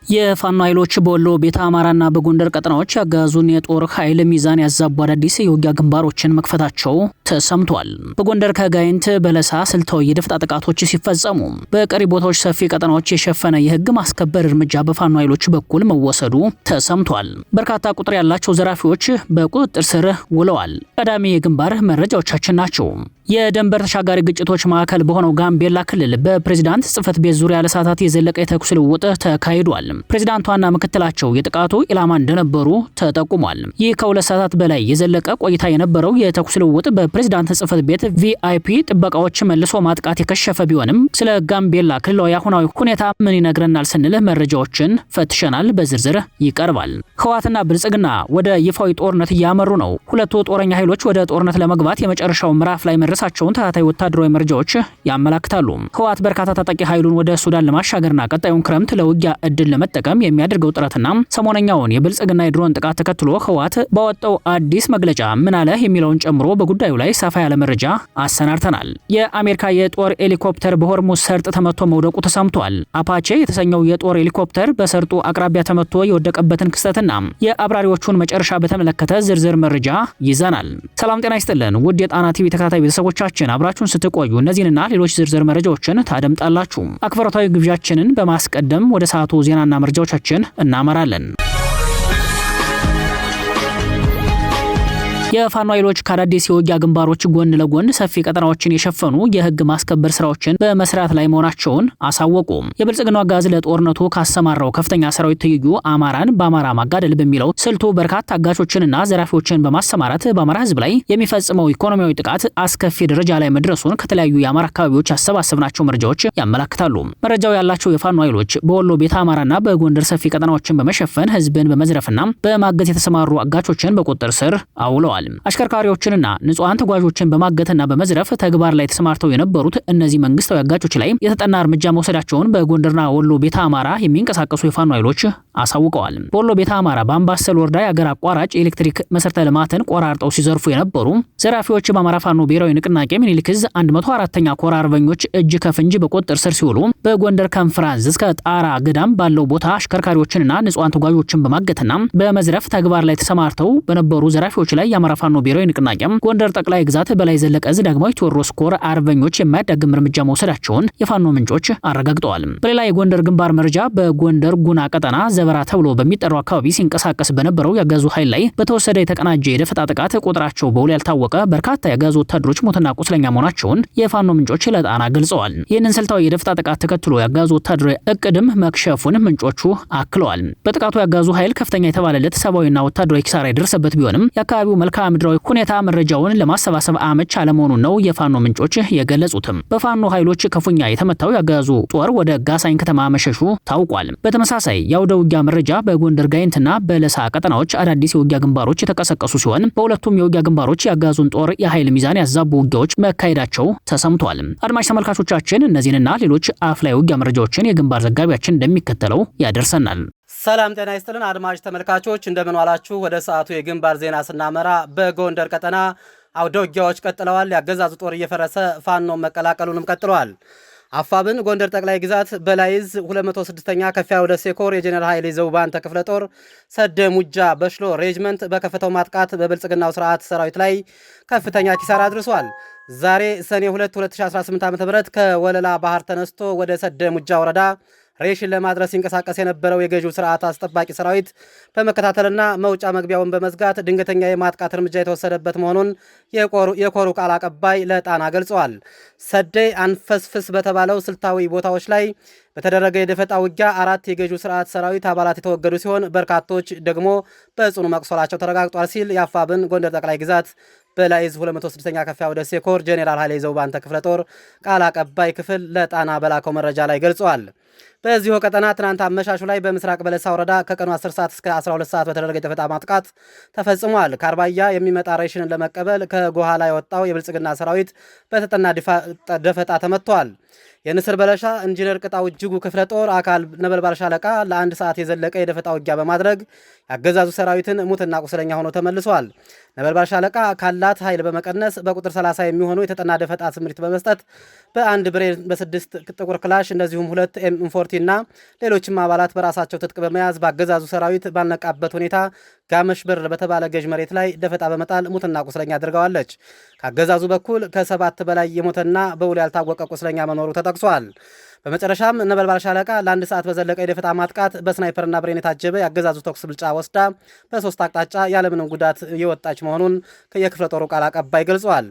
የፋኖ ኃይሎች በወሎ ቤተ አማራና በጎንደር ቀጠናዎች ያጋዙን የጦር ኃይል ሚዛን ያዛቡ አዳዲስ የውጊያ ግንባሮችን መክፈታቸው ተሰምቷል። በጎንደር ከጋይንት በለሳ ስልታዊ የደፈጣ ጥቃቶች ሲፈጸሙ፣ በቀሪ ቦታዎች ሰፊ ቀጠናዎች የሸፈነ የህግ ማስከበር እርምጃ በፋኖ ኃይሎች በኩል መወሰዱ ተሰምቷል። በርካታ ቁጥር ያላቸው ዘራፊዎች በቁጥጥር ስር ውለዋል። ቀዳሚ የግንባር መረጃዎቻችን ናቸው። የድንበር ተሻጋሪ ግጭቶች ማዕከል በሆነው ጋምቤላ ክልል በፕሬዝዳንት ጽህፈት ቤት ዙሪያ ለሰዓታት የዘለቀ የተኩስ ልውውጥ ተካሂዷል። ፕሬዝዳንቷና ምክትላቸው የጥቃቱ ኢላማ እንደነበሩ ተጠቁሟል። ይህ ከሁለት ሰዓታት በላይ የዘለቀ ቆይታ የነበረው የተኩስ ልውውጥ በፕሬዝዳንት ጽህፈት ቤት ቪአይፒ ጥበቃዎች መልሶ ማጥቃት የከሸፈ ቢሆንም ስለ ጋምቤላ ክልላዊ አሁናዊ ሁኔታ ምን ይነግረናል ስንል መረጃዎችን ፈትሸናል። በዝርዝር ይቀርባል። ህወሓትና ብልጽግና ወደ ይፋዊ ጦርነት እያመሩ ነው። ሁለቱ ጦረኛ ኃይሎች ወደ ጦርነት ለመግባት የመጨረሻው ምዕራፍ ላይ መድረሳቸውን ተከታታይ ወታደራዊ መረጃዎች ያመላክታሉ። ህወሓት በርካታ ታጣቂ ኃይሉን ወደ ሱዳን ለማሻገርና ቀጣዩን ክረምት ለውጊያ እድል ለመጠቀም የሚያደርገው ጥረትና ሰሞነኛውን የብልጽግና የድሮን ጥቃት ተከትሎ ህወሓት ባወጣው አዲስ መግለጫ ምን አለ የሚለውን ጨምሮ በጉዳዩ ላይ ሰፋ ያለ መረጃ አሰናድተናል። የአሜሪካ የጦር ሄሊኮፕተር በሆርሙዝ ሰርጥ ተመቶ መውደቁ ተሰምቷል። አፓቼ የተሰኘው የጦር ሄሊኮፕተር በሰርጡ አቅራቢያ ተመቶ የወደቀበትን ክስተትና የአብራሪዎቹን መጨረሻ በተመለከተ ዝርዝር መረጃ ይዘናል። ሰላም ጤና ይስጥልን ውድ የጣና ቲቪ ተከታታይ ቤተሰቦቻችን አብራችሁን ስትቆዩ እነዚህንና ሌሎች ዝርዝር መረጃዎችን ታደምጣላችሁ። አክብሮታዊ ግብዣችንን በማስቀደም ወደ ሰዓቱ ዜናና መረጃዎቻችን እናመራለን። የፋኖ ኃይሎች ከአዳዲስ የውጊያ ግንባሮች ጎን ለጎን ሰፊ ቀጠናዎችን የሸፈኑ የህግ ማስከበር ስራዎችን በመስራት ላይ መሆናቸውን አሳወቁ። የብልጽግናው አጋዝ ለጦርነቱ ካሰማራው ከፍተኛ ሰራዊት ትይዩ አማራን በአማራ ማጋደል በሚለው ስልቱ በርካታ አጋቾችንና ዘራፊዎችን በማሰማራት በአማራ ህዝብ ላይ የሚፈጽመው ኢኮኖሚያዊ ጥቃት አስከፊ ደረጃ ላይ መድረሱን ከተለያዩ የአማራ አካባቢዎች ያሰባሰብናቸው መረጃዎች ያመላክታሉ። መረጃው ያላቸው የፋኖ ኃይሎች በወሎ ቤተ አማራና በጎንደር ሰፊ ቀጠናዎችን በመሸፈን ህዝብን በመዝረፍና በማገዝ የተሰማሩ አጋቾችን በቁጥጥር ስር አውለዋል። አሽከርካሪዎችንና ንጹሃን ተጓዦችን በማገትና በመዝረፍ ተግባር ላይ ተሰማርተው የነበሩት እነዚህ መንግስታዊ አጋቾች ላይ የተጠና እርምጃ መውሰዳቸውን በጎንደርና ወሎ ቤተ አማራ የሚንቀሳቀሱ የፋኖ ኃይሎች አሳውቀዋል። በወሎ ቤተ አማራ በአምባሰል ወረዳ የአገር አቋራጭ የኤሌክትሪክ መሰረተ ልማትን ቆራርጠው ሲዘርፉ የነበሩ ዘራፊዎች በአማራ ፋኖ ብሔራዊ ንቅናቄ ምኒልክ ዕዝ 104ኛ ኮር አርበኞች እጅ ከፍንጅ በቁጥጥር ስር ሲውሉ፣ በጎንደር ከንፍራንዝ እስከ ጣራ ገዳም ባለው ቦታ አሽከርካሪዎችንና ንጹሃን ተጓዦችን በማገትና በመዝረፍ ተግባር ላይ ተሰማርተው በነበሩ ዘራፊዎች ላይ የአማራ ፋኖ ብሔራዊ ንቅናቄ ጎንደር ጠቅላይ ግዛት በላይ ዘለቀ ዕዝ ዳግማዊ ቴዎድሮስ ኮር አርበኞች የማያዳግም እርምጃ መውሰዳቸውን የፋኖ ምንጮች አረጋግጠዋል። በሌላ የጎንደር ግንባር መረጃ በጎንደር ጉና ቀጠና ዘበራ ተብሎ በሚጠራው አካባቢ ሲንቀሳቀስ በነበረው ያጋዙ ኃይል ላይ በተወሰደ የተቀናጀ የደፈጣ ጥቃት ቁጥራቸው በውል ያልታወቀ በርካታ ያጋዙ ወታደሮች ሞትና ቁስለኛ መሆናቸውን የፋኖ ምንጮች ለጣና ገልጸዋል። ይህንን ስልታዊ የደፈጣ ጥቃት ተከትሎ ያጋዙ ወታደራዊ እቅድም መክሸፉን ምንጮቹ አክለዋል። በጥቃቱ ያጋዙ ኃይል ከፍተኛ የተባለለት ሰብአዊና ወታደራዊ ኪሳራ የደረሰበት ቢሆንም የአካባቢው መልክዓ ምድራዊ ሁኔታ መረጃውን ለማሰባሰብ አመች አለመሆኑን ነው የፋኖ ምንጮች የገለጹትም። በፋኖ ኃይሎች ከፉኛ የተመታው ያጋዙ ጦር ወደ ጋሳኝ ከተማ መሸሹ ታውቋል። በተመሳሳይ የአውደ ውጊያ መረጃ በጎንደር ጋይንትና በለሳ ቀጠናዎች አዳዲስ የውጊያ ግንባሮች የተቀሰቀሱ ሲሆን በሁለቱም የውጊያ ግንባሮች ያጋዙን ጦር የኃይል ሚዛን ያዛቡ ውጊያዎች መካሄዳቸው ተሰምቷል። አድማጭ ተመልካቾቻችን እነዚህንና ሌሎች አፍላይ ውጊያ መረጃዎችን የግንባር ዘጋቢያችን እንደሚከተለው ያደርሰናል። ሰላም ጤና ይስጥልን አድማጭ ተመልካቾች እንደምን ዋላችሁ። ወደ ሰዓቱ የግንባር ዜና ስናመራ በጎንደር ቀጠና አውደ ውጊያዎች ቀጥለዋል። ያገዛዙ ጦር እየፈረሰ ፋኖ መቀላቀሉንም ቀጥለዋል። አፋብን ጎንደር ጠቅላይ ግዛት በላይ ዕዝ 206ኛ ከፍያለው ደሴ ኮር የጀነራል ኃይሌ ዘውባንተ ክፍለ ጦር ሰደ ሙጃ በሽሎ ሬጅመንት በከፈተው ማጥቃት በብልጽግናው ስርዓት ሰራዊት ላይ ከፍተኛ ኪሳራ አድርሷል። ዛሬ ሰኔ 2 2018 ዓ.ም ከወለላ ባህር ተነስቶ ወደ ሰደ ሙጃ ወረዳ ሬሽን ለማድረስ ሲንቀሳቀስ የነበረው የገዢው ስርዓት አስጠባቂ ሰራዊት በመከታተልና መውጫ መግቢያውን በመዝጋት ድንገተኛ የማጥቃት እርምጃ የተወሰደበት መሆኑን የኮሩ ቃል አቀባይ ለጣና ገልጸዋል። ሰደይ አንፈስፍስ በተባለው ስልታዊ ቦታዎች ላይ በተደረገ የደፈጣ ውጊያ 4 የገዢው ስርዓት ሰራዊት አባላት የተወገዱ ሲሆን በርካቶች ደግሞ በጽኑ መቁሰላቸው ተረጋግጧል ሲል የአፋብን ጎንደር ጠቅላይ ግዛት በላይ ዕዝ 206ኛ ከፍያለው ደሴ ኮር ጄኔራል ኃይሌ ዘውባንተ ክፍለ ጦር ቃል አቀባይ ክፍል ለጣና በላከው መረጃ ላይ ገልጸዋል። በዚሁ ቀጠና ትናንት አመሻሹ ላይ በምስራቅ በለሳ ወረዳ ከቀኑ 10 ሰዓት እስከ 12 ሰዓት በተደረገ የደፈጣ ማጥቃት ተፈጽሟል። ከአርባያ የሚመጣ ሬሽንን ለመቀበል ከጎኋላ የወጣው የብልጽግና ሰራዊት በተጠና ደፈጣ ተመቷል። የንስር በለሻ ኢንጂነር ቅጣው እጅጉ ክፍለ ጦር አካል ነበልባል ሻለቃ ለ1 ሰዓት የዘለቀ የደፈጣ ውጊያ በማድረግ ያገዛዙ ሰራዊትን ሙትና ቁስለኛ ሆኖ ተመልሷል። ነበልባል ሻለቃ ካላት ኃይል በመቀነስ በቁጥር 30 የሚሆኑ የተጠና ደፈጣ ስምሪት በመስጠት በአንድ ብሬን በ6 ጥቁር ክላሽ እንደዚሁም 2 እንፎርቲና ሌሎችም አባላት በራሳቸው ትጥቅ በመያዝ በአገዛዙ ሰራዊት ባልነቃበት ሁኔታ ጋመሽ በር በተባለ ገዥ መሬት ላይ ደፈጣ በመጣል ሙትና ቁስለኛ አድርገዋለች። ከአገዛዙ በኩል ከ7 በላይ የሞተና በውል ያልታወቀ ቁስለኛ መኖሩ ተጠቅሷል። በመጨረሻም ነበልባል ሻለቃ ለ1 ሰዓት በዘለቀ የደፈጣ ማጥቃት በስናይፐርና ብሬን የታጀበ የአገዛዙ ተኩስ ብልጫ ወስዳ በ3 አቅጣጫ ያለምንም ጉዳት የወጣች መሆኑን የክፍለ ጦሩ ቃል አቀባይ ገልጿል።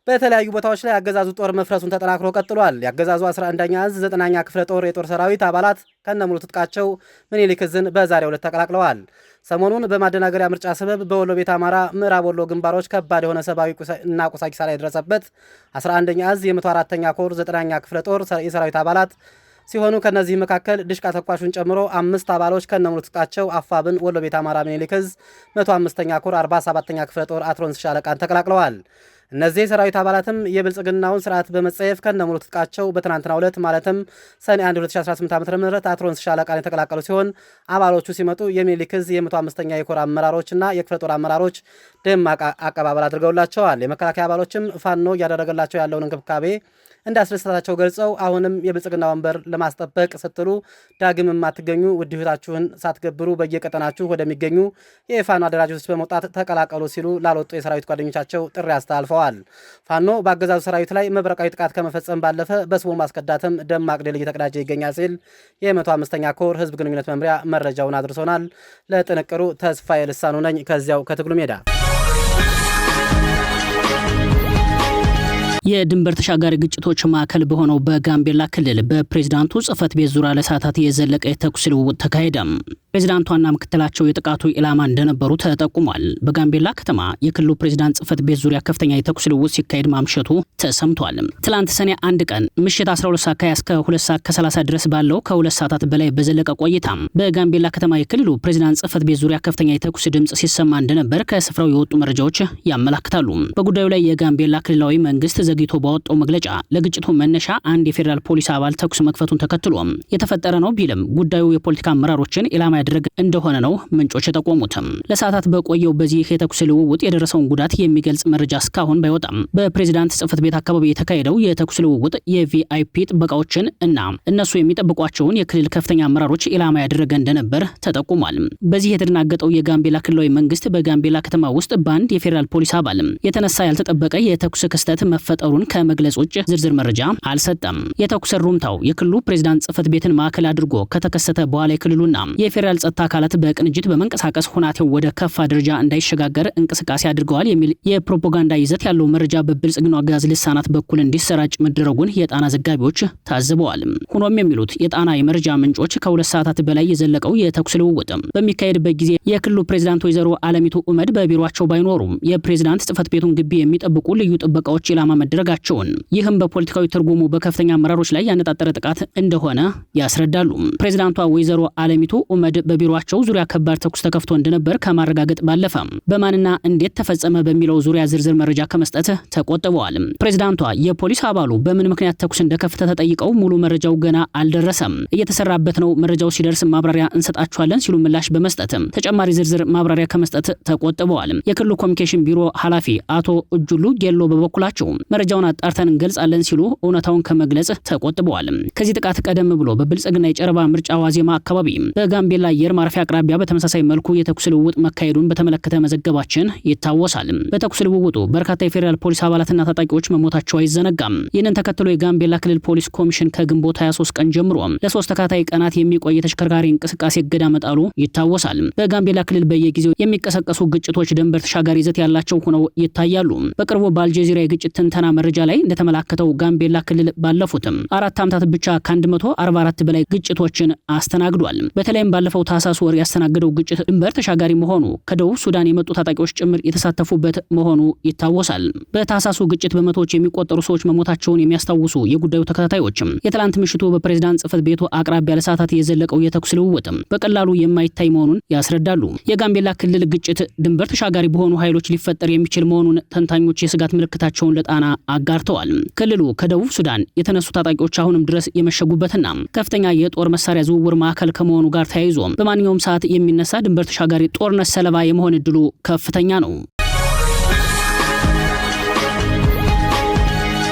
በተለያዩ ቦታዎች ላይ የአገዛዙ ጦር መፍረሱን ተጠናክሮ ቀጥሏል። የአገዛዙ 11ኛ እዝ 9ኛ ክፍለ ጦር የጦር ሰራዊት አባላት ከነሙሉ ትጥቃቸው ምኒልክ ዕዝን በዛሬው ዕለት ተቀላቅለዋል። ሰሞኑን በማደናገሪያ ምርጫ ሰበብ በወሎ ቤት አማራ ምዕራብ ወሎ ግንባሮች ከባድ የሆነ ሰብአዊ እና ቁሳዊ ኪሳራ የደረሰበት 11ኛ እዝ የ104ኛ ኮር 9ኛ ክፍለ ጦር የሰራዊት አባላት ሲሆኑ ከነዚህ መካከል ድሽቃ ተኳሹን ጨምሮ 5 አባሎች ከነሙሉ ትጥቃቸው አፋብን ወሎ ቤት አማራ ምኒልክ ዕዝ 105ኛ ኮር 47ኛ ክፍለ ጦር አትሮንስ ሻለቃን ተቀላቅለዋል። እነዚህ የሰራዊት አባላትም የብልጽግናውን ስርዓት በመጸየፍ ከነሙሉ ትጥቃቸው በትናንትናው ዕለት ማለትም ሰኔ 1 2018 ዓ.ም አትሮንስ ሻለቃን የተቀላቀሉ ሲሆን አባሎቹ ሲመጡ የሚኒልክ ዕዝ የ105ኛ የኮር አመራሮችና የክፍለ ጦር አመራሮች ደማቅ አቀባበል አድርገውላቸዋል። የመከላከያ አባሎችም ፋኖ እያደረገላቸው ያለውን እንክብካቤ እንዳስደሰታቸው ገልጸው አሁንም የብልጽግና ወንበር ለማስጠበቅ ስትሉ ዳግም የማትገኙ ውድ ሕይወታችሁን ሳትገብሩ በየቀጠናችሁ ወደሚገኙ የፋኖ አደራጆች በመውጣት ተቀላቀሉ ሲሉ ላልወጡ የሰራዊት ጓደኞቻቸው ጥሪ አስተላልፈዋል። ፋኖ በአገዛዙ ሰራዊት ላይ መብረቃዊ ጥቃት ከመፈጸም ባለፈ በስሙ ማስከዳትም ደማቅ ድል እየተቀዳጀ ይገኛል ሲል የ105ኛ ኮር ህዝብ ግንኙነት መምሪያ መረጃውን አድርሶናል። ለጥንቅሩ ተስፋዬ ልሳኑ ነኝ ከዚያው ከትግሉ ሜዳ። የድንበር ተሻጋሪ ግጭቶች ማዕከል በሆነው በጋምቤላ ክልል በፕሬዝዳንቱ ጽህፈት ቤት ዙሪያ ለሰዓታት የዘለቀ የተኩስ ልውውጥ ተካሄደ። ፕሬዝዳንቷና ምክትላቸው የጥቃቱ ኢላማ እንደነበሩ ተጠቁሟል። በጋምቤላ ከተማ የክልሉ ፕሬዝዳንት ጽህፈት ቤት ዙሪያ ከፍተኛ የተኩስ ልውውጥ ሲካሄድ ማምሸቱ ተሰምቷል። ትላንት ሰኔ 1 ቀን ምሽት 12 ሰዓት እስከ 2 ሰዓት ከ30 ድረስ ባለው ከ2 ሰዓታት በላይ በዘለቀ ቆይታ በጋምቤላ ከተማ የክልሉ ፕሬዝዳንት ጽህፈት ቤት ዙሪያ ከፍተኛ የተኩስ ድምጽ ሲሰማ እንደነበር ከስፍራው የወጡ መረጃዎች ያመላክታሉ። በጉዳዩ ላይ የጋምቤላ ክልላዊ መንግስት ዘግይቶ ባወጣው መግለጫ ለግጭቱ መነሻ አንድ የፌዴራል ፖሊስ አባል ተኩስ መክፈቱን ተከትሎ የተፈጠረ ነው ቢልም ጉዳዩ የፖለቲካ አመራሮችን ኢላማ ያደረገ እንደሆነ ነው ምንጮች የጠቆሙት። ለሰዓታት በቆየው በዚህ የተኩስ ልውውጥ የደረሰውን ጉዳት የሚገልጽ መረጃ እስካሁን ባይወጣም በፕሬዝዳንት ጽህፈት ቤት አካባቢ የተካሄደው የተኩስ ልውውጥ የቪአይፒ ጥበቃዎችን እና እነሱ የሚጠብቋቸውን የክልል ከፍተኛ አመራሮች ኢላማ ያደረገ እንደነበር ተጠቁሟል። በዚህ የተደናገጠው የጋምቤላ ክልላዊ መንግስት በጋምቤላ ከተማ ውስጥ በአንድ የፌዴራል ፖሊስ አባል የተነሳ ያልተጠበቀ የተኩስ ክስተት መፈጠሩን ከመግለጽ ውጭ ዝርዝር መረጃ አልሰጠም። የተኩስ ሩምታው የክልሉ ፕሬዝዳንት ጽህፈት ቤትን ማዕከል አድርጎ ከተከሰተ በኋላ የክልሉና የፌዴራል ጸጥታ አካላት በቅንጅት በመንቀሳቀስ ሁናቴው ወደ ከፋ ደረጃ እንዳይሸጋገር እንቅስቃሴ አድርገዋል የሚል የፕሮፓጋንዳ ይዘት ያለው መረጃ በብልጽግናው አገዛዝ ልሳናት በኩል እንዲሰራጭ መደረጉን የጣና ዘጋቢዎች ታዝበዋል። ሆኖም የሚሉት የጣና የመረጃ ምንጮች ከ2 ሰዓታት በላይ የዘለቀው የተኩስ ልውውጥ በሚካሄድበት ጊዜ የክልሉ ፕሬዝዳንት ወይዘሮ አለሚቱ ኡመድ በቢሮአቸው ባይኖሩም የፕሬዝዳንት ጽህፈት ቤቱን ግቢ የሚጠብቁ ልዩ ጥበቃዎች ኢላማ መደረጋቸውን ይህም በፖለቲካዊ ትርጉሙ በከፍተኛ አመራሮች ላይ ያነጣጠረ ጥቃት እንደሆነ ያስረዳሉ። ፕሬዝዳንቷ ወይዘሮ አለሚቱ ኡመድ በቢሮአቸው ዙሪያ ከባድ ተኩስ ተከፍቶ እንደነበር ከማረጋገጥ ባለፈ በማንና እንዴት ተፈጸመ በሚለው ዙሪያ ዝርዝር መረጃ ከመስጠት ተቆጥበዋል። ፕሬዝዳንቷ የፖሊስ አባሉ በምን ምክንያት ተኩስ እንደከፈተ ተጠይቀው ሙሉ መረጃው ገና አልደረሰም፣ እየተሰራበት ነው፣ መረጃው ሲደርስ ማብራሪያ እንሰጣቸዋለን ሲሉ ምላሽ በመስጠት ተጨማሪ ዝርዝር ማብራሪያ ከመስጠት ተቆጥበዋል። የክልሉ ኮሚኒኬሽን ቢሮ ኃላፊ አቶ እጁሉ ጌሎ በበኩላቸው መረጃውን አጣርተን እንገልጻለን ሲሉ እውነታውን ከመግለጽ ተቆጥበዋል። ከዚህ ጥቃት ቀደም ብሎ በብልጽግና የጨረባ ምርጫ ዋዜማ አካባቢ በጋምቤላ አየር ማረፊያ አቅራቢያ በተመሳሳይ መልኩ የተኩስ ልውውጥ መካሄዱን በተመለከተ መዘገባችን ይታወሳል። በተኩስ ልውውጡ በርካታ የፌዴራል ፖሊስ አባላትና ታጣቂዎች መሞታቸው አይዘነጋም። ይህንን ተከትሎ የጋምቤላ ክልል ፖሊስ ኮሚሽን ከግንቦት 23 ቀን ጀምሮ ለ3 ተከታታይ ቀናት የሚቆይ የተሽከርካሪ እንቅስቃሴ እገዳ መጣሉ ይታወሳል። በጋምቤላ ክልል በየጊዜው የሚቀሰቀሱ ግጭቶች ድንበር ተሻጋሪ ይዘት ያላቸው ሆነው ይታያሉ። በቅርቡ በአልጀዚራ የግጭት ትንተና መረጃ ላይ እንደተመላከተው ጋምቤላ ክልል ባለፉትም 4 ዓመታት ብቻ ከ144 በላይ ግጭቶችን አስተናግዷል። በተለይም ባለፈው ታህሳስ ወር ያስተናገደው ግጭት ድንበር ተሻጋሪ መሆኑ ከደቡብ ሱዳን የመጡ ታጣቂዎች ጭምር የተሳተፉበት መሆኑ ይታወሳል። በታህሳሱ ግጭት በመቶዎች የሚቆጠሩ ሰዎች መሞታቸውን የሚያስታውሱ የጉዳዩ ተከታታዮችም የትላንት ምሽቱ በፕሬዝዳንት ጽህፈት ቤቱ አቅራቢያ ለሰዓታት የዘለቀው የተኩስ ልውውጥ በቀላሉ የማይታይ መሆኑን ያስረዳሉ። የጋምቤላ ክልል ግጭት ድንበር ተሻጋሪ በሆኑ ኃይሎች ሊፈጠር የሚችል መሆኑን ተንታኞች የስጋት ምልክታቸውን ለጣና አጋርተዋል። ክልሉ ከደቡብ ሱዳን የተነሱ ታጣቂዎች አሁንም ድረስ የመሸጉበትና ከፍተኛ የጦር መሳሪያ ዝውውር ማዕከል ከመሆኑ ጋር ተያይዞ በማንኛውም ሰዓት የሚነሳ ድንበር ተሻጋሪ ጦርነት ሰለባ የመሆን እድሉ ከፍተኛ ነው።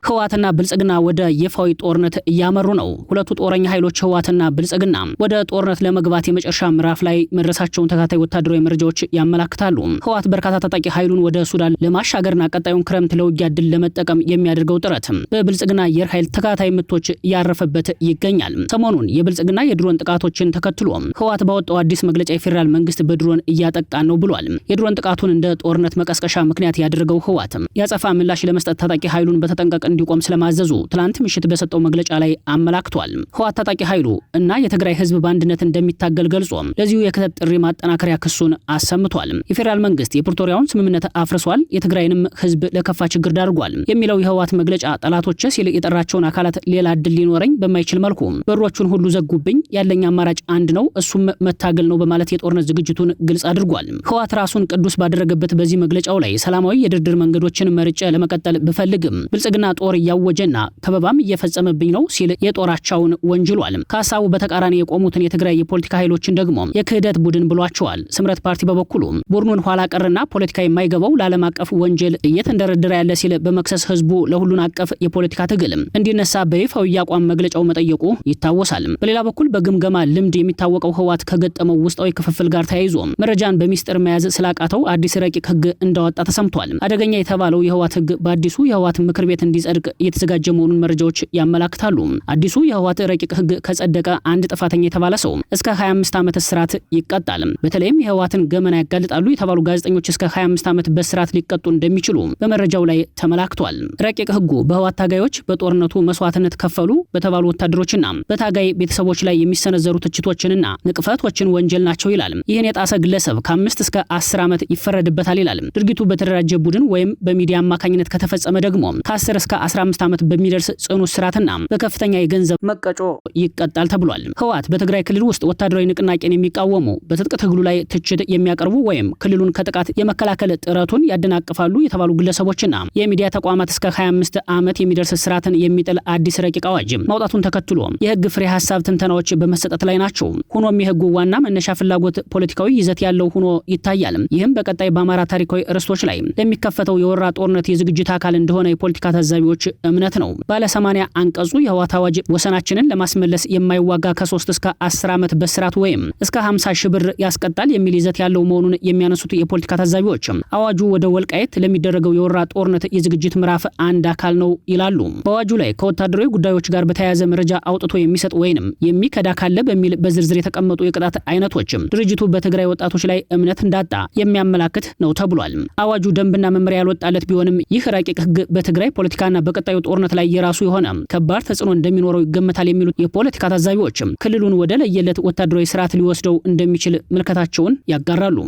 ህወሓትና ብልጽግና ወደ ይፋዊ ጦርነት እያመሩ ነው። ሁለቱ ጦረኛ ኃይሎች ህወሓትና ብልጽግና ወደ ጦርነት ለመግባት የመጨረሻ ምዕራፍ ላይ መድረሳቸውን ተከታታይ ወታደራዊ መረጃዎች ያመላክታሉ። ህወሓት በርካታ ታጣቂ ኃይሉን ወደ ሱዳን ለማሻገርና ቀጣዩን ክረምት ለውጊያ ድል ለመጠቀም የሚያደርገው ጥረት በብልጽግና አየር ኃይል ተከታታይ ምቶች ያረፈበት ይገኛል። ሰሞኑን የብልጽግና የድሮን ጥቃቶችን ተከትሎ ህወሓት ባወጣው አዲስ መግለጫ የፌዴራል መንግስት በድሮን እያጠቃን ነው ብሏል። የድሮን ጥቃቱን እንደ ጦርነት መቀስቀሻ ምክንያት ያደረገው ህወሓት ያጸፋ ምላሽ ለመስጠት ታጣቂ ኃይሉን በተጠንቀቅ እንዲቆም ስለማዘዙ ትላንት ምሽት በሰጠው መግለጫ ላይ አመላክቷል። ህወሓት ታጣቂ ኃይሉ እና የትግራይ ህዝብ በአንድነት እንደሚታገል ገልጾ ለዚሁ የክተት ጥሪ ማጠናከሪያ ክሱን አሰምቷል። የፌዴራል መንግስት የፕሪቶሪያውን ስምምነት አፍርሷል፣ የትግራይንም ህዝብ ለከፋ ችግር ዳርጓል የሚለው የህወሓት መግለጫ ጠላቶች ሲል የጠራቸውን አካላት ሌላ እድል ሊኖረኝ በማይችል መልኩ በሮቹን ሁሉ ዘጉብኝ፣ ያለኝ አማራጭ አንድ ነው፣ እሱም መታገል ነው በማለት የጦርነት ዝግጅቱን ግልጽ አድርጓል። ህወሓት ራሱን ቅዱስ ባደረገበት በዚህ መግለጫው ላይ ሰላማዊ የድርድር መንገዶችን መርጬ ለመቀጠል ብፈልግም ብልጽግና ጦር እያወጀና ከበባም እየፈጸመብኝ ነው ሲል የጦራቻውን ወንጅሏል። ከሀሳቡ በተቃራኒ የቆሙትን የትግራይ የፖለቲካ ኃይሎችን ደግሞ የክህደት ቡድን ብሏቸዋል። ስምረት ፓርቲ በበኩሉ ቡድኑን ኋላ ቀርና ፖለቲካ የማይገባው ለዓለም አቀፍ ወንጀል እየተንደረደረ ያለ ሲል በመክሰስ ህዝቡ ለሁሉን አቀፍ የፖለቲካ ትግል እንዲነሳ በይፋዊ አቋም መግለጫው መጠየቁ ይታወሳል። በሌላ በኩል በግምገማ ልምድ የሚታወቀው ህወሓት ከገጠመው ውስጣዊ ክፍፍል ጋር ተያይዞ መረጃን በሚስጥር መያዝ ስላቃተው አዲስ ረቂቅ ህግ እንዳወጣ ተሰምቷል። አደገኛ የተባለው የህወሓት ህግ በአዲሱ የህወሓት ምክር ቤት እንዲጸድቅ እየተዘጋጀ መሆኑን መረጃዎች ያመላክታሉ። አዲሱ የህወሓት ረቂቅ ህግ ከጸደቀ አንድ ጥፋተኛ የተባለ ሰው እስከ 25 ዓመት እስራት ይቀጣል። በተለይም የህወሓትን ገመና ያጋልጣሉ የተባሉ ጋዜጠኞች እስከ 25 ዓመት በእስራት ሊቀጡ እንደሚችሉ በመረጃው ላይ ተመላክቷል። ረቂቅ ህጉ በህወሓት ታጋዮች በጦርነቱ መስዋዕትነት ከፈሉ በተባሉ ወታደሮችና በታጋይ ቤተሰቦች ላይ የሚሰነዘሩ ትችቶችንና ንቅፈቶችን ወንጀል ናቸው ይላል። ይህን የጣሰ ግለሰብ ከ5 እስከ 10 ዓመት ይፈረድበታል ይላል። ድርጊቱ በተደራጀ ቡድን ወይም በሚዲያ አማካኝነት ከተፈጸመ ደግሞ ከ10 እስከ 15 ዓመት በሚደርስ ጽኑ እስራትና በከፍተኛ የገንዘብ መቀጮ ይቀጣል ተብሏል። ህወሓት በትግራይ ክልል ውስጥ ወታደራዊ ንቅናቄን የሚቃወሙ በትጥቅ ትግሉ ላይ ትችት የሚያቀርቡ ወይም ክልሉን ከጥቃት የመከላከል ጥረቱን ያደናቅፋሉ የተባሉ ግለሰቦችና የሚዲያ ተቋማት እስከ 25 ዓመት የሚደርስ እስራትን የሚጥል አዲስ ረቂቅ አዋጅ ማውጣቱን ተከትሎ የህግ ፍሬ ሀሳብ ትንተናዎች በመሰጠት ላይ ናቸው። ሆኖም የህጉ ዋና መነሻ ፍላጎት ፖለቲካዊ ይዘት ያለው ሆኖ ይታያል። ይህም በቀጣይ በአማራ ታሪካዊ ርዕሶች ላይ ለሚከፈተው የወራ ጦርነት የዝግጅት አካል እንደሆነ የፖለቲካ ታዛቢዎች እምነት ነው። ባለ 80 አንቀጹ የህወሓት አዋጅ ወሰናችንን ለማስመለስ የማይዋጋ ከ3 እስከ 10 ዓመት በስራት ወይም እስከ 50 ሺህ ብር ያስቀጣል የሚል ይዘት ያለው መሆኑን የሚያነሱት የፖለቲካ ታዛቢዎች አዋጁ ወደ ወልቃይት ለሚደረገው የወራ ጦርነት የዝግጅት ምዕራፍ አንድ አካል ነው ይላሉ። በአዋጁ ላይ ከወታደራዊ ጉዳዮች ጋር በተያያዘ መረጃ አውጥቶ የሚሰጥ ወይንም የሚከዳ ካለ በሚል በዝርዝር የተቀመጡ የቅጣት አይነቶችም ድርጅቱ በትግራይ ወጣቶች ላይ እምነት እንዳጣ የሚያመላክት ነው ተብሏል። አዋጁ ደንብና መመሪያ ያልወጣለት ቢሆንም ይህ ረቂቅ ህግ በትግራይ ፖለቲካና በቀጣዩ ጦርነት ላይ የራሱ የሆነ ከባድ ተጽዕኖ እንደሚኖረው ይገመታል የሚሉት የፖለቲካ ታዛቢዎችም ክልሉን ወደ ለየለት ወታደራዊ ስርዓት ሊወስደው እንደሚችል ምልከታቸውን ያጋራሉ።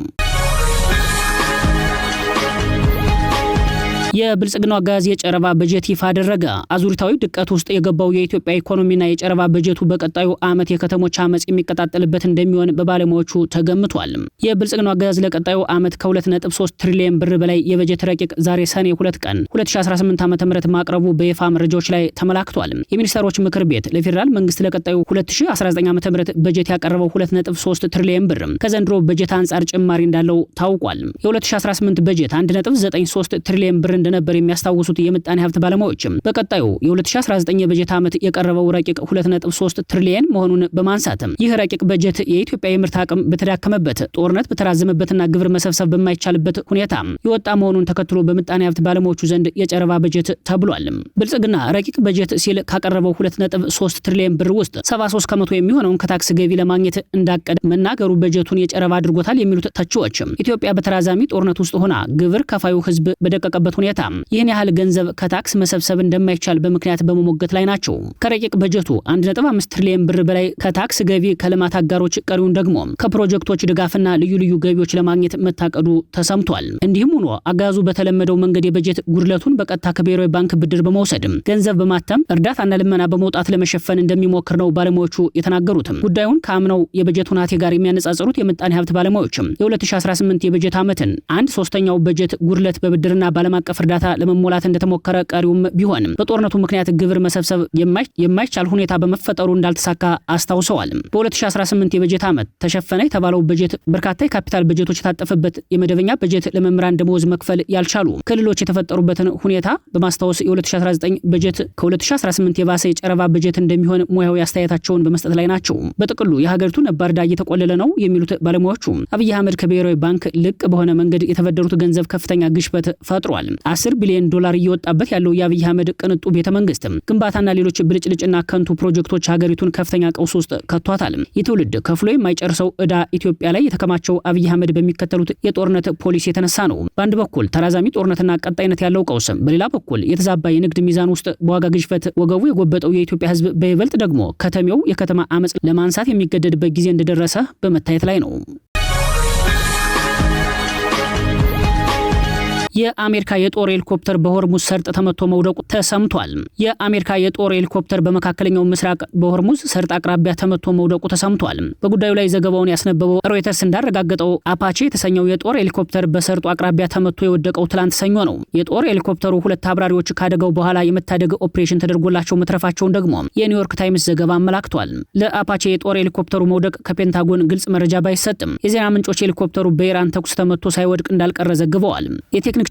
የብልጽግናው አገዛዝ የጨረባ በጀት ይፋ አደረገ። አዙሪታዊ ድቀት ውስጥ የገባው የኢትዮጵያ ኢኮኖሚና የጨረባ በጀቱ በቀጣዩ ዓመት የከተሞች አመጽ የሚቀጣጠልበት እንደሚሆን በባለሙያዎቹ ተገምቷል። የብልጽግናው አገዛዝ ለቀጣዩ ዓመት ከ2.3 ትሪሊዮን ብር በላይ የበጀት ረቂቅ ዛሬ ሰኔ 2 ቀን 2018 ዓ.ም ማቅረቡ በይፋ መረጃዎች ላይ ተመላክቷል። የሚኒስትሮች ምክር ቤት ለፌዴራል መንግስት ለቀጣዩ 2019 ዓ.ም በጀት ያቀረበው 2.3 ትሪሊዮን ብር ከዘንድሮ በጀት አንጻር ጭማሪ እንዳለው ታውቋል። የ2018 በጀት 1.93 ትሪሊዮን ብር እንደነበር የሚያስታውሱት የምጣኔ ሀብት ባለሙያዎችም በቀጣዩ የ2019 የበጀት ዓመት የቀረበው ረቂቅ 2.3 ትሪሊዮን መሆኑን በማንሳትም ይህ ረቂቅ በጀት የኢትዮጵያ የምርት አቅም በተዳከመበት ጦርነት በተራዘመበትና ግብር መሰብሰብ በማይቻልበት ሁኔታ የወጣ መሆኑን ተከትሎ በምጣኔ ሀብት ባለሙያዎቹ ዘንድ የጨረባ በጀት ተብሏል። ብልጽግና ረቂቅ በጀት ሲል ካቀረበው 2.3 ትሪሊዮን ብር ውስጥ 73 ከመቶ የሚሆነውን ከታክስ ገቢ ለማግኘት እንዳቀደ መናገሩ በጀቱን የጨረባ አድርጎታል የሚሉት ተቺዎች ኢትዮጵያ በተራዛሚ ጦርነት ውስጥ ሆና ግብር ከፋዩ ህዝብ በደቀቀበት ሁኔታ ይህን ያህል ገንዘብ ከታክስ መሰብሰብ እንደማይቻል በምክንያት በመሞገት ላይ ናቸው። ከረቂቅ በጀቱ 1.5 ትሪሊዮን ብር በላይ ከታክስ ገቢ ከልማት አጋሮች፣ ቀሪውን ደግሞ ከፕሮጀክቶች ድጋፍና ልዩ ልዩ ገቢዎች ለማግኘት መታቀዱ ተሰምቷል። እንዲህም ሆኖ አገዛዙ በተለመደው መንገድ የበጀት ጉድለቱን በቀጥታ ከብሔራዊ ባንክ ብድር በመውሰድ ገንዘብ በማተም እርዳታና ልመና በመውጣት ለመሸፈን እንደሚሞክር ነው ባለሙያዎቹ የተናገሩትም። ጉዳዩን ከአምናው የበጀት ሁናቴ ጋር የሚያነጻጽሩት የምጣኔ ሀብት ባለሙያዎችም የ2018 የበጀት ዓመትን 1/3 በጀት ጉድለት በብድርና ባለም አቀፍ እርዳታ ለመሞላት እንደተሞከረ ቀሪውም ቢሆን በጦርነቱ ምክንያት ግብር መሰብሰብ የማይቻል ሁኔታ በመፈጠሩ እንዳልተሳካ አስታውሰዋል። በ2018 የበጀት ዓመት ተሸፈነ የተባለው በጀት በርካታ የካፒታል በጀቶች የታጠፈበት፣ የመደበኛ በጀት ለመምህራን ደመወዝ መክፈል ያልቻሉ ክልሎች የተፈጠሩበትን ሁኔታ በማስታወስ የ2019 በጀት ከ2018 የባሰ የጨረባ በጀት እንደሚሆን ሙያዊ አስተያየታቸውን በመስጠት ላይ ናቸው። በጥቅሉ የሀገሪቱ ነባር ዕዳ እየተቆለለ ነው የሚሉት ባለሙያዎቹ አብይ አህመድ ከብሔራዊ ባንክ ልቅ በሆነ መንገድ የተበደሩት ገንዘብ ከፍተኛ ግሽበት ፈጥሯል። 10 ቢሊዮን ዶላር እየወጣበት ያለው የአብይ አህመድ ቅንጡ ቤተመንግስት ግንባታና ሌሎች ብልጭልጭና ከንቱ ፕሮጀክቶች ሀገሪቱን ከፍተኛ ቀውስ ውስጥ ከቷታል። የትውልድ ከፍሎ የማይጨርሰው ዕዳ ኢትዮጵያ ላይ የተከማቸው አብይ አህመድ በሚከተሉት የጦርነት ፖሊሲ የተነሳ ነው። በአንድ በኩል ተራዛሚ ጦርነትና ቀጣይነት ያለው ቀውስ፣ በሌላ በኩል የተዛባ የንግድ ሚዛን ውስጥ በዋጋ ግሽበት ወገቡ የጎበጠው የኢትዮጵያ ሕዝብ በይበልጥ ደግሞ ከተሜው የከተማ አመጽ ለማንሳት የሚገደድበት ጊዜ እንደደረሰ በመታየት ላይ ነው። የአሜሪካ የጦር ሄሊኮፕተር በሆርሙዝ ሰርጥ ተመቶ መውደቁ ተሰምቷል። የአሜሪካ የጦር ሄሊኮፕተር በመካከለኛው ምስራቅ በሆርሙዝ ሰርጥ አቅራቢያ ተመቶ መውደቁ ተሰምቷል። በጉዳዩ ላይ ዘገባውን ያስነበበው ሮይተርስ እንዳረጋገጠው አፓቼ የተሰኘው የጦር ሄሊኮፕተር በሰርጡ አቅራቢያ ተመቶ የወደቀው ትላንት ሰኞ ነው። የጦር ሄሊኮፕተሩ 2 አብራሪዎች ካደጋው በኋላ የመታደግ ኦፕሬሽን ተደርጎላቸው መትረፋቸውን ደግሞ የኒውዮርክ ታይምስ ዘገባ አመላክቷል። ለአፓቼ የጦር ሄሊኮፕተሩ መውደቅ ከፔንታጎን ግልጽ መረጃ ባይሰጥም የዜና ምንጮች ሄሊኮፕተሩ በኢራን ተኩስ ተመቶ ሳይወድቅ እንዳልቀረ ዘግበዋል።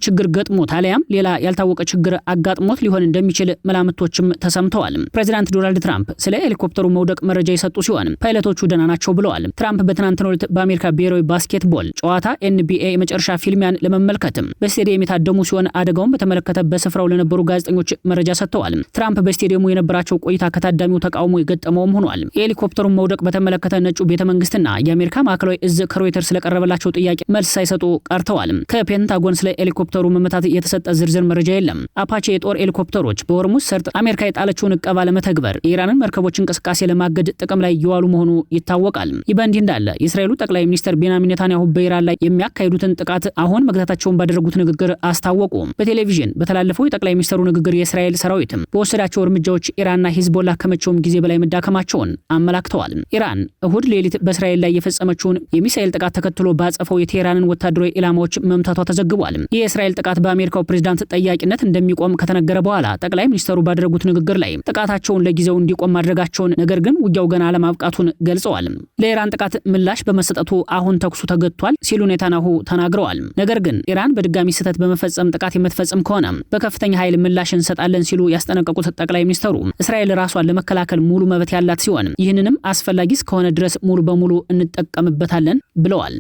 ችግር ገጥሞት አሊያም ሌላ ያልታወቀ ችግር አጋጥሞት ሊሆን እንደሚችል መላምቶችም ተሰምተዋል። ፕሬዚዳንት ዶናልድ ትራምፕ ስለ ሄሊኮፕተሩ መውደቅ መረጃ የሰጡ ሲሆን ፓይለቶቹ ደህና ናቸው ብለዋል። ትራምፕ በትናንትናው ዕለት በአሜሪካ ብሔራዊ ባስኬትቦል ጨዋታ NBA የመጨረሻ ፊልሚያን ለመመልከትም በስቴዲየም የታደሙ ሲሆን አደጋውን በተመለከተ በስፍራው ለነበሩ ጋዜጠኞች መረጃ ሰጥተዋል። ትራምፕ በስቴዲየሙ የነበራቸው ቆይታ ከታዳሚው ተቃውሞ የገጠመውም ሆኗል። የሄሊኮፕተሩን መውደቅ በተመለከተ ነጩ ቤተመንግስትና የአሜሪካ ማዕከላዊ እዝ ከሮይተርስ ስለቀረበላቸው ጥያቄ መልስ ሳይሰጡ ቀርተዋል። ከፔንታጎን ስለ ሄሊኮፕተሩ መመታት የተሰጠ ዝርዝር መረጃ የለም። አፓቼ የጦር ሄሊኮፕተሮች በሆርሙዝ ሰርጥ አሜሪካ የጣለችውን እቀባ ለመተግበር የኢራንን መርከቦች እንቅስቃሴ ለማገድ ጥቅም ላይ እየዋሉ መሆኑ ይታወቃል። ይህ በእንዲህ እንዳለ የእስራኤሉ ጠቅላይ ሚኒስትር ቤንያሚን ኔታንያሁ በኢራን ላይ የሚያካሂዱትን ጥቃት አሁን መግታታቸውን ባደረጉት ንግግር አስታወቁ። በቴሌቪዥን በተላለፈው የጠቅላይ ሚኒስትሩ ንግግር የእስራኤል ሰራዊትም በወሰዳቸው እርምጃዎች ኢራንና ሂዝቦላ ከመቼውም ጊዜ በላይ መዳከማቸውን አመላክተዋል። ኢራን እሁድ ሌሊት በእስራኤል ላይ የፈጸመችውን የሚሳኤል ጥቃት ተከትሎ ባጸፈው የቴህራንን ወታደራዊ ኢላማዎች መምታቷ ተዘግቧል። የእስራኤል ጥቃት በአሜሪካው ፕሬዝዳንት ጠያቂነት እንደሚቆም ከተነገረ በኋላ ጠቅላይ ሚኒስትሩ ባደረጉት ንግግር ላይ ጥቃታቸውን ለጊዜው እንዲቆም ማድረጋቸውን፣ ነገር ግን ውጊያው ገና አለማብቃቱን ገልጸዋል። ለኢራን ጥቃት ምላሽ በመሰጠቱ አሁን ተኩሱ ተገድቷል ሲሉ ኔታንያሁ ተናግረዋል። ነገር ግን ኢራን በድጋሚ ስህተት በመፈጸም ጥቃት የምትፈጽም ከሆነ በከፍተኛ ኃይል ምላሽ እንሰጣለን ሲሉ ያስጠነቀቁት ጠቅላይ ሚኒስትሩ እስራኤል ራሷን ለመከላከል ሙሉ መብት ያላት ሲሆን ይህንንም አስፈላጊ እስከሆነ ድረስ ሙሉ በሙሉ እንጠቀምበታለን ብለዋል።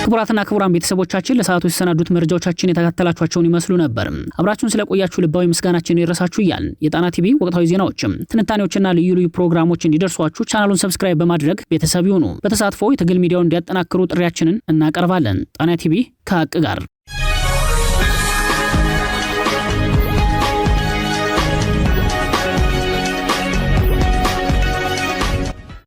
ክቡራትና ክቡራን ቤተሰቦቻችን ለሰዓቱ የተሰናዱት መረጃዎቻችን የተከታተላችኋቸውን ይመስሉ ነበር። አብራችሁን ስለቆያችሁ ልባዊ ምስጋናችን ይድረሳችሁ እያልን የጣና ቲቪ ወቅታዊ ዜናዎችም ትንታኔዎችና ልዩ ልዩ ፕሮግራሞች እንዲደርሷችሁ ቻናሉን ሰብስክራይብ በማድረግ ቤተሰብ ይሁኑ። በተሳትፎ የትግል ሚዲያውን እንዲያጠናክሩ ጥሪያችንን እናቀርባለን። ጣና ቲቪ ከሀቅ ጋር